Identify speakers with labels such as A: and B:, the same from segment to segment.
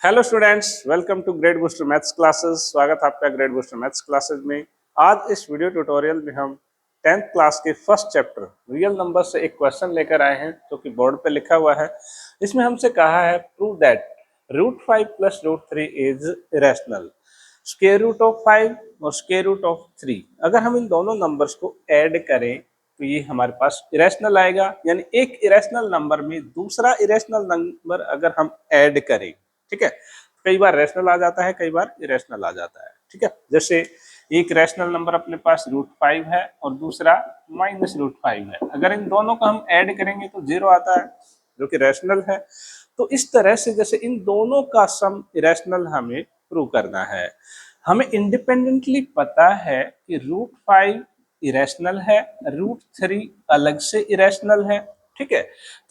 A: Hello students, welcome to grade booster maths classes. स्वागत है आपका ग्रेड बूस्टर मैथ्स क्लासेस में। आज इस वीडियो ट्यूटोरियल में हम 10th क्लास के फर्स्ट चैप्टर रियल नंबर से एक क्वेश्चन लेकर आए हैं जो कि बोर्ड पे लिखा हुआ है। इसमें हमसे कहा है prove that √5 + √3 is irrational. Square root of 5 और स्क्वायर रूट ऑफ 3 अगर हम इन दोनों नंबर्स को ऐड करें तो ये हमारे पास इरेशनल आएगा। यानी एक इरेशनल नंबर में दूसरा इरेशनल नंबर अगर हम ऐड करें, ठीक है, कई बार रैशनल आ जाता है, कई बार इरेशनल आ जाता है। ठीक है, जैसे एक रैशनल नंबर अपने पास √5 है और दूसरा -√5 है। अगर इन दोनों को हम ऐड करेंगे तो 0 आता है जो कि रैशनल है। तो इस तरह से जैसे इन दोनों का सम इरेशनल हमें प्रूव करना है। हमें इंडिपेंडेंटली पता है कि √5 इरेशनल है, √3 अलग से इरेशनल है। ठीक है,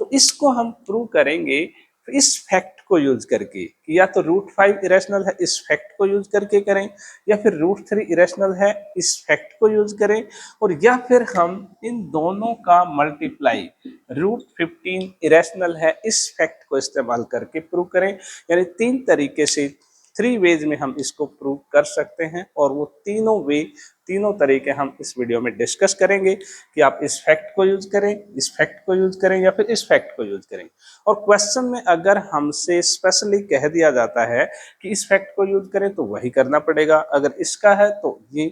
A: तो इसको हम प्रूव करेंगे तो इस फैक्ट को यूज करके कि या तो √5 इरेशनल है इस फैक्ट को यूज करके करें, या फिर √3 इरेशनल है इस फैक्ट को यूज करें, और या फिर हम इन दोनों का मल्टीप्लाई √15 इरेशनल है इस फैक्ट को इस्तेमाल करके प्रूव करें। यानी 3 तरीके से 3 वेज में हम इसको प्रूव कर सकते हैं, और वो तीनों तरीके हम इस वीडियो में डिस्कस करेंगे कि आप इस फैक्ट को यूज करें, इस फैक्ट को यूज करें, या फिर इस फैक्ट को यूज करें। और क्वेश्चन में अगर हमसे स्पेशली कह दिया जाता है कि इस फैक्ट को यूज करें तो वही करना पड़ेगा, अगर इसका है तो ये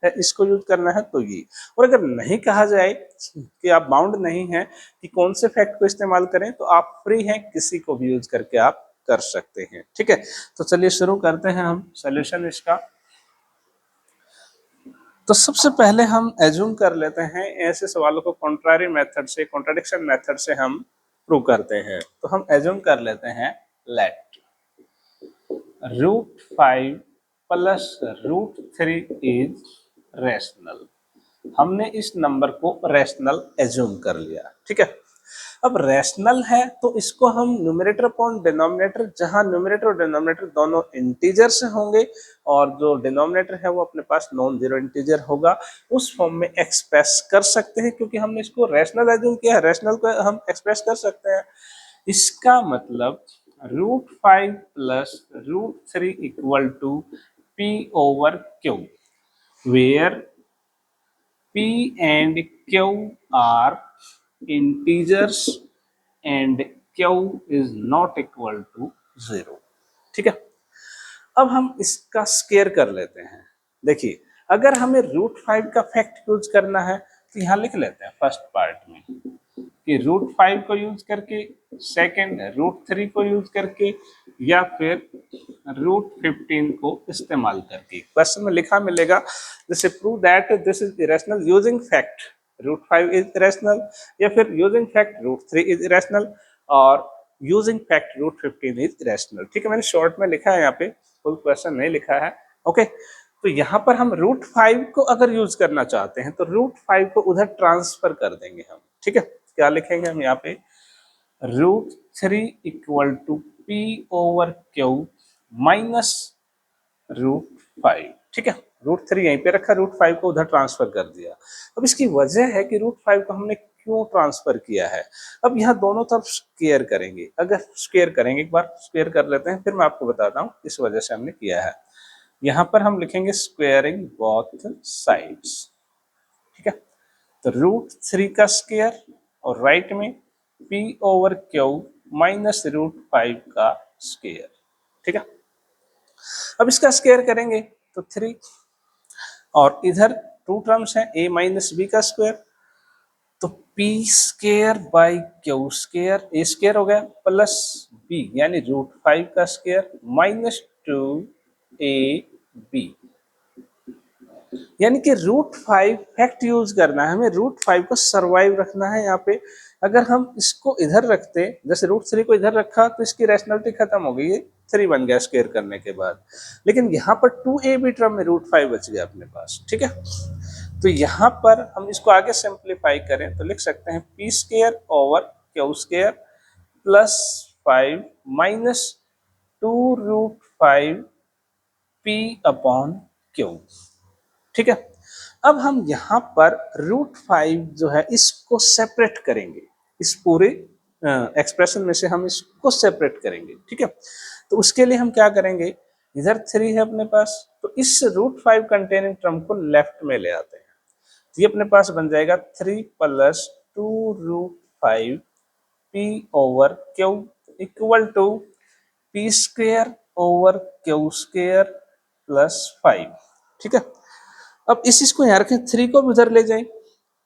A: है, इसको यूज करना है तो ये। और अगर नहीं कहा जाए कि आप बाउंड नहीं है कि कौन से फैक्ट को इस्तेमाल करें, तो आप फ्री हैं, किसी को भी यूज करके आप कर सकते हैं। ठीक है, तो चलिए शुरू करते हैं हम सॉल्यूशन इसका। तो सबसे पहले हम एज्यूम कर लेते हैं ऐसे सवालों को कॉन्ट्रारी मेथड से, कॉन्ट्राडिक्शन मेथड से हम प्रूव करते हैं। तो हम एज्यूम कर लेते हैं लेट √5 + √3 इज रैशनल। हमने इस नंबर को रैशनल एज्यूम कर लिया। ठीक है, अब रैशनल है तो इसको हम न्यूमरेटर अपॉन डिनोमिनेटर, जहां न्यूमरेटर और डिनोमिनेटर दोनों इंटीजर से होंगे और जो डिनोमिनेटर है वो अपने पास नॉन जीरो इंटीजर होगा, उस फॉर्म में एक्सप्रेस कर सकते हैं। क्योंकि हमने इसको रैशनल एज्यूम किया है, रैशनल को हम एक्सप्रेस कर सकते हैं। इसका मतलब √5 + √3 = P/Q, where P and Q are integers and Q is not equal to 0। ठीक है, अब हम इसका स्केयर कर लेते हैं। देखिए, अगर हमें √5 का फैक्ट यूज करना है तो यहाँ लिख लेते हैं फर्स्ट पार्ट में कि √5 को यूज करके, सेकंड √3 को यूज करके, या फिर √15 को इस्तेमाल करके। क्वेश्चन में लिखा मिलेगा जैसे prove that this is irrational using fact √5 is irrational, या फिर यूजिंग फैक्ट √3 इज इरेशनल, और यूजिंग फैक्ट √15 इज इरेशनल। ठीक है, मैंने शॉर्ट में लिखा है, यहाँ पे फुल क्वेश्चन नहीं लिखा है। ओके, तो यहाँ पर हम √5 को अगर यूज करना चाहते हैं तो √5 को उधर ट्रांसफर कर देंगे हम। ठीक है, क्या लिखेंगे हम यहाँ पे, √3 = P/Q माइनस √5। ठीक है, √3 यहीं पे रखा, √5 को उधर ट्रांसफर कर दिया। अब इसकी वजह है कि √5 को हमने क्यों ट्रांसफर किया है। अब यहाँ दोनों तरफ स्क्वायर करेंगे। अगर स्क्वायर करेंगे, एक बार स्क्वायर कर लेते हैं, फिर मैं आपको बताता हूँ इस वजह से हमने किया है। यहाँ पर हम लिखेंगे स्क्वायरिंग बोथ साइड्स। ठीक है, तो √3 का स्क्वायर और राइट में P/Q माइनस √5 का स्क्वायर। ठीक है, अब इसका स्क्वायर करेंगे तो 3, और इधर 2 टर्म्स हैं a - b का स्क्वायर, तो P² / Q², a² हो गया, प्लस b यानी √5 का स्क्वायर माइनस 2ab, यानी कि √5 फैक्ट यूज करना है हमें, √5 को सरवाइव रखना है यहाँ पे। अगर हम इसको इधर रखते, जैसे √3 को इधर रखा तो इसकी रैशनलिटी खत्म हो गई, ये 3 बन गया स्क्वायर करने के बाद। लेकिन यहाँ पर 2ab टर्म में √5 बच गया अपने पास। ठीक है, तो यहाँ पर हम इसको आगे सिंप्लीफाई करें तो लिख सकते हैं P² / Q² + 5 माइनस 2√5 P/Q। ठीक है, अब हम यहाँ पर √5 जो है इसको सेपरेट करेंगे इस पूरे एक्सप्रेशन में से हम इसको सेपरेट करेंगे, ठीक है। तो उसके लिए हम क्या करेंगे, इधर 3 है अपने पास, तो इस √5 कंटेनिंग टर्म को लेफ्ट में ले आते हैं, तो ये अपने पास बन जाएगा 3 + 2√5 p over q equal to p² over q² +5, ठीक है। अब इसको यहाँ रखें, 3 को भी उधर ले जाएं,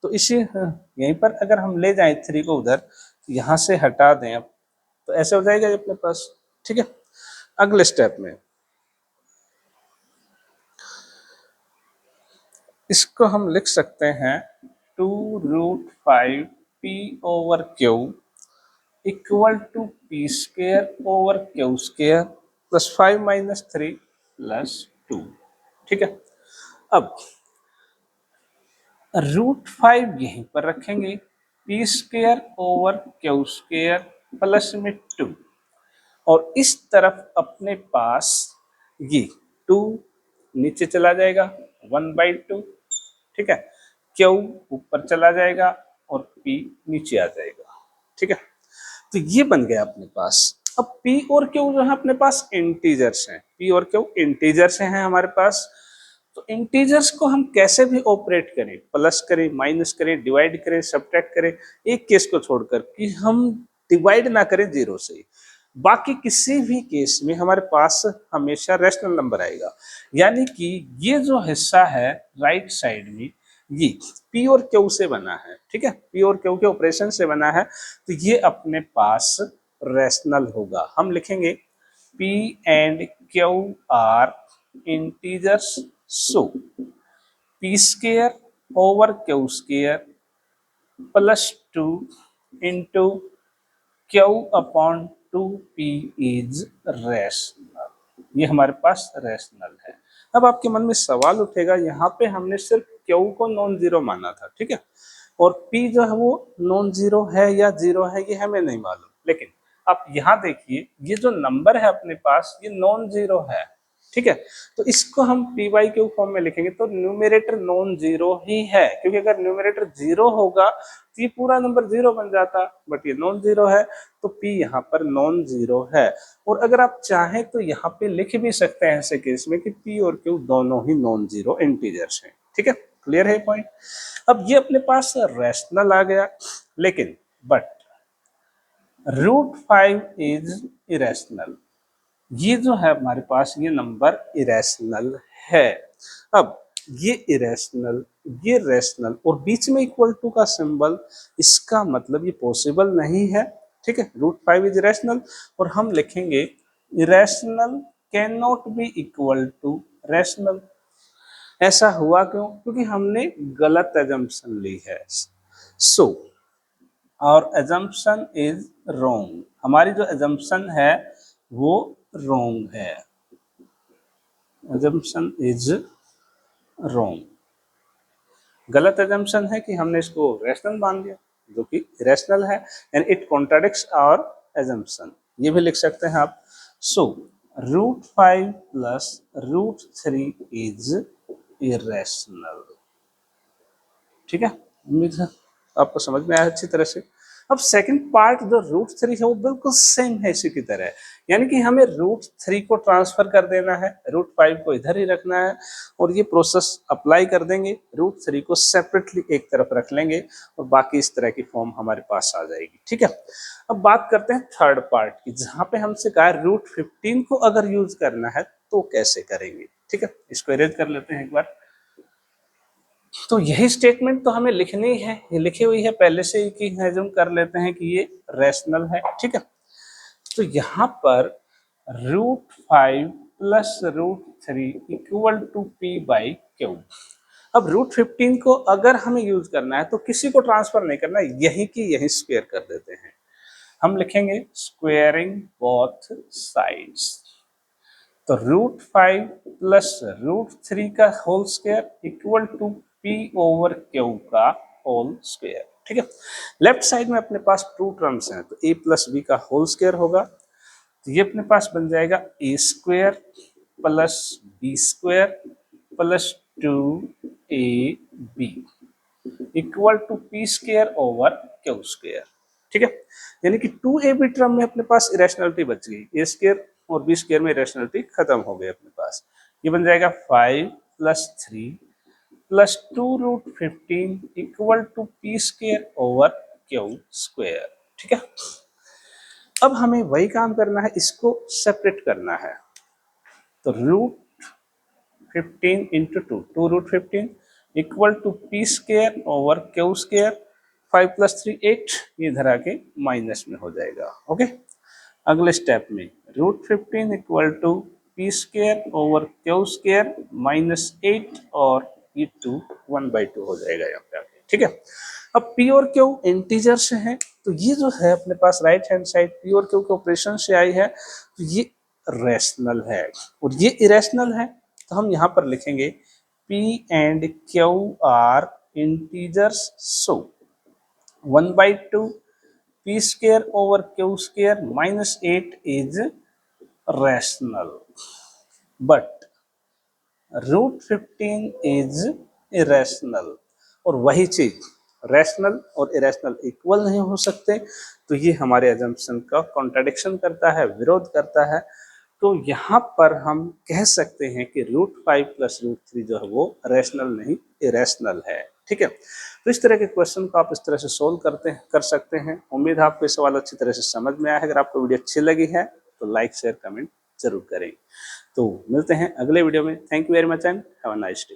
A: तो इसी यहीं पर अगर हम ले जाएं 3 को उधर, यहाँ से हटा दें अब, तो ऐसे हो जाएगा ये अपने पास, ठीक है। अगले स्टेप में इसको हम लिख सकते हैं 2√5 p over q equal to p² over q² +5 - 3 +2, ठीक है। अब √5 यहीं पर रखेंगे, p² ओवर q² प्लस में 2, और इस तरफ अपने पास ये 2 नीचे चला जाएगा 1/2, ठीक है। q ऊपर चला जाएगा और p नीचे आ जाएगा, ठीक है। तो ये बन गया अपने पास। अब p और q जो है अपने पास इंटीजर्स हैं, p और q इंटीजर्स हैं हमारे पास। तो इंटीजर्स को हम कैसे भी ऑपरेट करें, प्लस करें, माइनस करें, डिवाइड करें, सब्ट्रैक्ट करें, एक केस को छोड़कर कि हम डिवाइड ना करें 0 से, बाकी किसी भी केस में हमारे पास हमेशा रैशनल नंबर आएगा। यानी कि ये जो हिस्सा है राइट साइड में, ये p और q से बना है, ठीक है, p और q के ऑपरेशन से बना है, तो ये अपने पास रैशनल होगा। हम लिखेंगे p and q are integers, so p² over q² +2 into q/2p is rational. ये हमारे पास रैशनल है। अब आपके मन में सवाल उठेगा, यहाँ पे हमने सिर्फ q को नॉन जीरो माना था, ठीक है, और p जो है वो नॉन जीरो है या जीरो है ये हमें नहीं मालूम, लेकिन आप यहाँ देखिए ये जो नंबर है अपने पास ये नॉन जीरो है, ठीक है। तो इसको हम p/q फॉर्म में लिखेंगे तो न्यूमरेटर नॉन जीरो ही है, क्योंकि अगर न्यूमरेटर जीरो होगा तो ये पूरा नंबर जीरो बन जाता, बट ये नॉन जीरो है तो p यहाँ पर नॉन जीरो है। और अगर आप चाहें तो यहाँ पे लिख भी सकते हैं ऐसे केस में कि p और q दोनों ही नॉन जीरो इंटीजर्स हैं, ठीक है। क्लियर है पॉइंट। अब ये अपने पास रैशनल आ गया, लेकिन बट √5 इज इरेशनल, ये जो है हमारे पास ये नंबर इरेशनल है। अब ये इरेशनल, ये रैशनल और बीच में इक्वल टू का सिंबल, इसका मतलब ये पॉसिबल नहीं है, ठीक है। √5 इज इरेशनल, और हम लिखेंगे irrational can not be equal to rational. ऐसा हुआ क्यों? क्योंकि हमने गलत एजम्पशन ली है। सो और एजम्पशन इज रॉन्ग, हमारी जो एजम्पशन है वो रॉन्ग है, एजम्पशन इज रॉन्ग। गलत एजम्पशन है कि हमने इसको रैशनल मान लिया जो कि इरेशनल है, and it contradicts our assumption. ये भी लिख सकते हैं आप। सो √5 + √3 इज इरेशनल, ठीक है। उम्मीद है आपको समझ में आया अच्छी तरह से। अब सेकंड पार्ट जो √3 है वो बिल्कुल सेम है इसी की तरह, यानी कि हमें √3 को ट्रांसफर कर देना है, √5 को इधर ही रखना है, और ये प्रोसेस अप्लाई कर देंगे, √3 को सेपरेटली एक तरफ रख लेंगे और बाकी इस तरह की फॉर्म हमारे पास आ जाएगी, ठीक है। अब बात करते हैं थर्ड पार्ट की, जहां पे हमसे कहा है √15 को अगर यूज करना है तो कैसे करेंगे, ठीक है। इसको इरेज कर लेते हैं एक बार। तो यही स्टेटमेंट तो हमें लिखनी है, ये लिखी हुई है पहले से ही कि एज्यूम कर लेते हैं कि ये रैशनल है, ठीक है। तो यहाँ पर √5 + √3 इक्वल टू p/q। अब √15 को अगर हमें यूज करना है तो किसी को ट्रांसफर नहीं करना, यही की यही स्क्वायर कर देते हैं। हम लिखेंगे स्क्वेयरिंग बोथ साइड्स, तो √5 + √3 का whole square equal to p/q का होल स्क्वायर, ठीक है। लेफ्ट साइड में अपने पास 2 टर्म्स हैं, तो a + b का होल स्क्वायर होगा, तो ये अपने पास बन जाएगा a² + b² + 2ab equal to p² over q², ठीक है, यानी कि 2ab टर्म में अपने पास इरेशनलिटी बच गई, ए स्क्वायर और बी स्क्वायर में इरेशनलिटी खत्म हो गई अपने पास। ये बन जाएगा 5 + 3 + 2√15 equal to p square over q square. ठीक है, अब हमें वही काम करना है, इसको सेपरेट करना है। तो √15 into 2√15 equal to p square over q square. 5 + 3 8, ये इधर आके माइनस में हो जाएगा। ओके, अगले स्टेप में √15 equal to p square over q square -8 और ये 2 1/2 हो जाएगा यहाँ पे आके। ठीक है, अब पी और क्यू इंटीजर से है, तो ये जो है अपने पास राइट हैंड साइड पी और क्यू के ऑपरेशन से आई है, तो ये रेशनल है और ये इरेशनल है। तो हम यहाँ पर लिखेंगे P and Q are integers, so 1/2 P square over Q square -8 is rational, but √15 is irrational। और वही चीज रैशनल और इरेशनल इक्वल नहीं हो सकते, तो ये हमारे अजम्पशन का कॉन्ट्राडिक्शन करता है, विरोध करता है। तो यहाँ पर हम कह सकते हैं कि √5 + √3 जो है वो रैशनल नहीं इरेशनल है। ठीक है, तो इस तरह के क्वेश्चन को आप इस तरह से सोल्व कर सकते हैं। उम्मीद है आपको ये सवाल अच्छी तरह से समझ में आया है। अगर आपको वीडियो अच्छी लगी है तो लाइक शेयर कमेंट जरूर करें। तो मिलते हैं अगले वीडियो में। Thank you very much and have a nice day.